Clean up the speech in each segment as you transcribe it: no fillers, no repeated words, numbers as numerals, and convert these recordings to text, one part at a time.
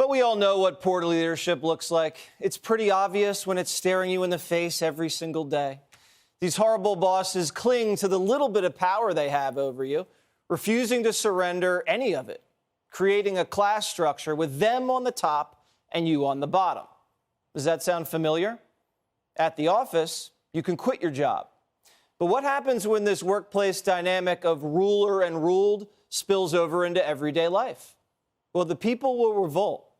But we all know what poor leadership looks like. It's pretty obvious when it's staring you in the face every single day. These horrible bosses cling to the little bit of power they have over you, refusing to surrender any of it, creating a class structure with them on the top and you on the bottom. Does that sound familiar? At the office, you can quit your job. But what happens when this workplace dynamic of ruler and ruled spills over into everyday life? Well, the people will revolt.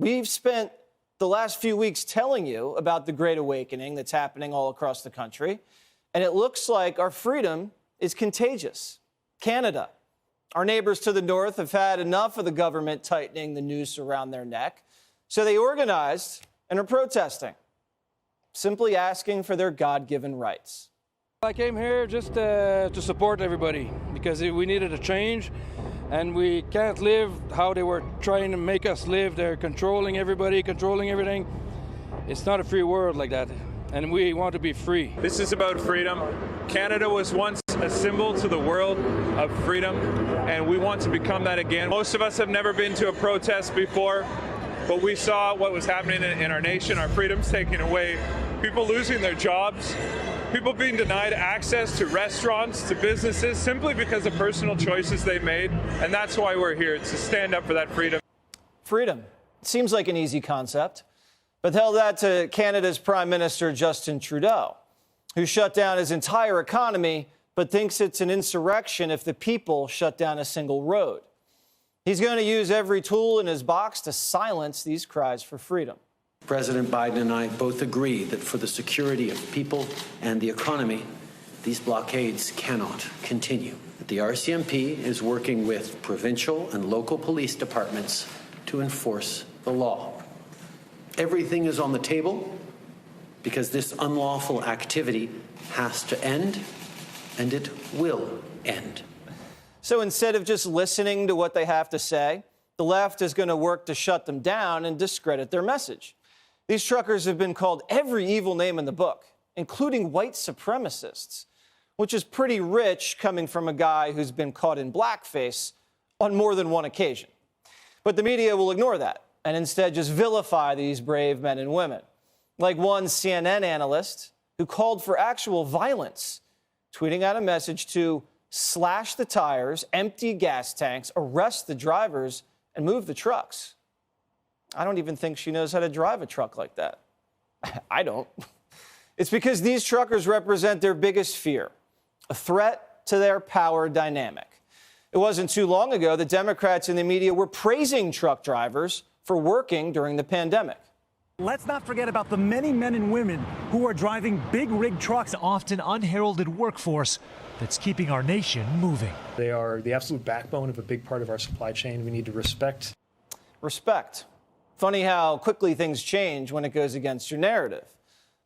We've spent the last few weeks telling you about the Great Awakening that's happening all across the country, and it looks like our freedom is contagious. Canada, our neighbors to the north, have had enough of the government tightening the noose around their neck, so they organized and are protesting, simply asking for their God-given rights. I came here just to support everybody because we needed a change. And we can't live how they were trying to make us live. They're controlling everybody, controlling everything. It's not a free world like that, and we want to be free. This is about freedom. Canada was once a symbol to the world of freedom, and we want to become that again. Most of us have never been to a protest before, but we saw what was happening in our nation, our freedoms taken away, people losing their jobs, people being denied access to restaurants, to businesses, simply because of personal choices they made. And that's why we're here, to stand up for that freedom. Freedom. Seems like an easy concept. But tell that to Canada's Prime Minister Justin Trudeau, who shut down his entire economy, but thinks it's an insurrection if the people shut down a single road. He's going to use every tool in his box to silence these cries for freedom. President Biden and I both agree that for the security of people and the economy, these blockades cannot continue. The RCMP is working with provincial and local police departments to enforce the law. Everything is on the table because this unlawful activity has to end, and it will end. So instead of just listening to what they have to say, the left is going to work to shut them down and discredit their message. These truckers have been called every evil name in the book, including white supremacists, which is pretty rich coming from a guy who's been caught in blackface on more than one occasion. But the media will ignore that and instead just vilify these brave men and women, like one CNN analyst who called for actual violence, tweeting out a message to slash the tires, empty gas tanks, arrest the drivers, and move the trucks. I don't even think she knows how to drive a truck like that. I don't. It's because these truckers represent their biggest fear, a threat to their power dynamic. It wasn't too long ago that Democrats in the media were praising truck drivers for working during the pandemic. Let's not forget about the many men and women who are driving big rig trucks, often unheralded workforce that's keeping our nation moving. They are the absolute backbone of a big part of our supply chain. We need to respect. Respect. Funny how quickly things change when it goes against your narrative.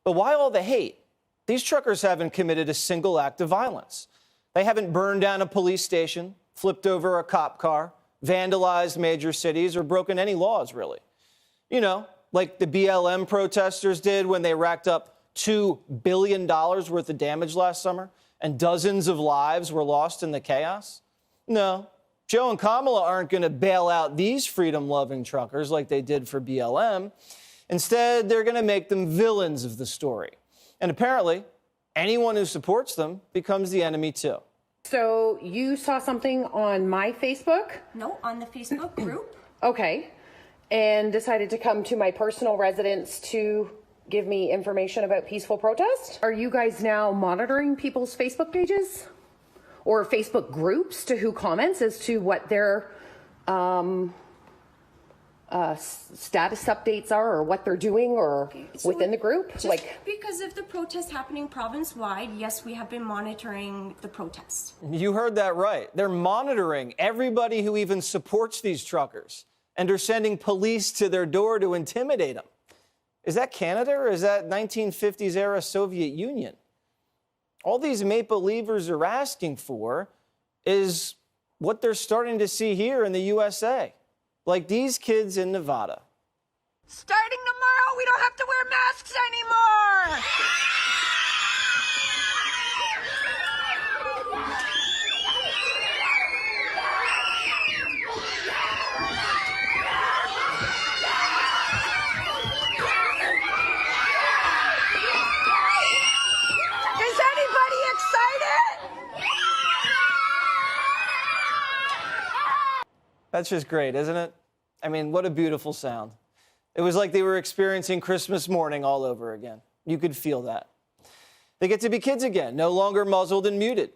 But why all the hate? These truckers haven't committed a single act of violence. They haven't burned down a police station, flipped over a cop car, vandalized major cities, or broken any laws, really. You know, like the BLM protesters did when they racked up $2 billion worth of damage last summer and dozens of lives were lost in the chaos. No. Joe and Kamala aren't going to bail out these freedom-loving truckers like they did for BLM. Instead, they're going to make them villains of the story. And apparently, anyone who supports them becomes the enemy, too. So you saw something on my Facebook? No, on the Facebook group. Okay. And decided to come to my personal residence to give me information about peaceful protest? Are you guys now monitoring people's Facebook pages? Or Facebook groups to who comments as to what their status updates are or what they're doing or within the group? Because of the protest happening province-wide, yes, we have been monitoring the protest. You heard that right. They're monitoring everybody who even supports these truckers and are sending police to their door to intimidate them. Is that Canada or is that 1950s era Soviet Union? All these Maple Leafers are asking for is what they're starting to see here in the USA, like these kids in Nevada. Starting tomorrow, we don't have to wear masks anymore! That's just great, isn't it? I mean, what a beautiful sound. It was like they were experiencing Christmas morning all over again. You could feel that. They get to be kids again, no longer muzzled and muted.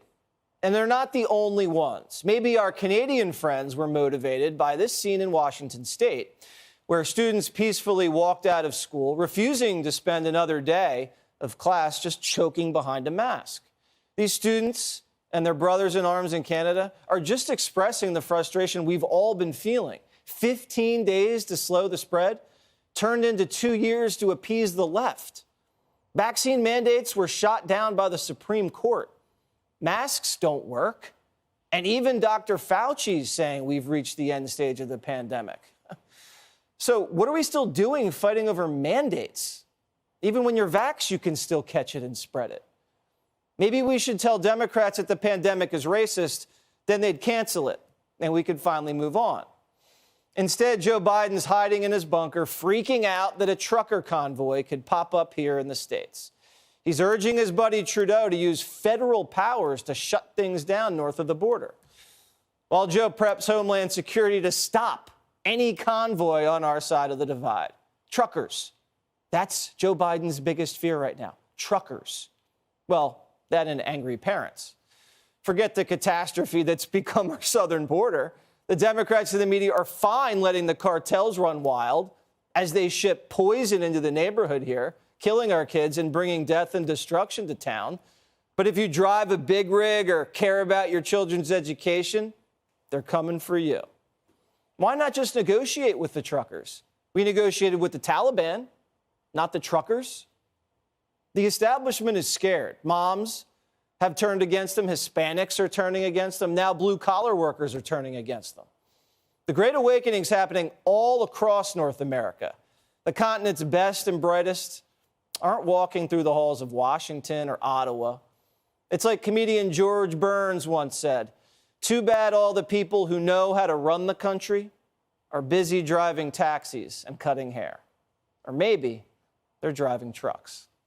And they're not the only ones. Maybe our Canadian friends were motivated by this scene in Washington State, where students peacefully walked out of school, refusing to spend another day of class just choking behind a mask. These students and their brothers in arms in Canada are just expressing the frustration we've all been feeling. 15 days to slow the spread turned into 2 years to appease the left. Vaccine mandates were shot down by the Supreme Court. Masks don't work. And even Dr. Fauci's saying we've reached the end stage of the pandemic. So what are we still doing fighting over mandates? Even when you're vaxxed, you can still catch it and spread it. Maybe we should tell Democrats that the pandemic is racist, then they'd cancel it, and we could finally move on. Instead, Joe Biden's hiding in his bunker, freaking out that a trucker convoy could pop up here in the States. He's urging his buddy Trudeau to use federal powers to shut things down north of the border. While Joe preps Homeland Security to stop any convoy on our side of the divide. Truckers. That's Joe Biden's biggest fear right now. Truckers. Well, that and angry parents. Forget the catastrophe that's become our southern border. The Democrats and the media are fine letting the cartels run wild as they ship poison into the neighborhood here, killing our kids and bringing death and destruction to town. But if you drive a big rig or care about your children's education, they're coming for you. Why not just negotiate with the truckers? We negotiated with the Taliban, not the truckers. The establishment is scared. Moms have turned against them. Hispanics are turning against them. Now blue-collar workers are turning against them. The Great Awakening is happening all across North America. The continent's best and brightest aren't walking through the halls of Washington or Ottawa. It's like comedian George Burns once said, "Too bad all the people who know how to run the country are busy driving taxis and cutting hair. Or maybe they're driving trucks."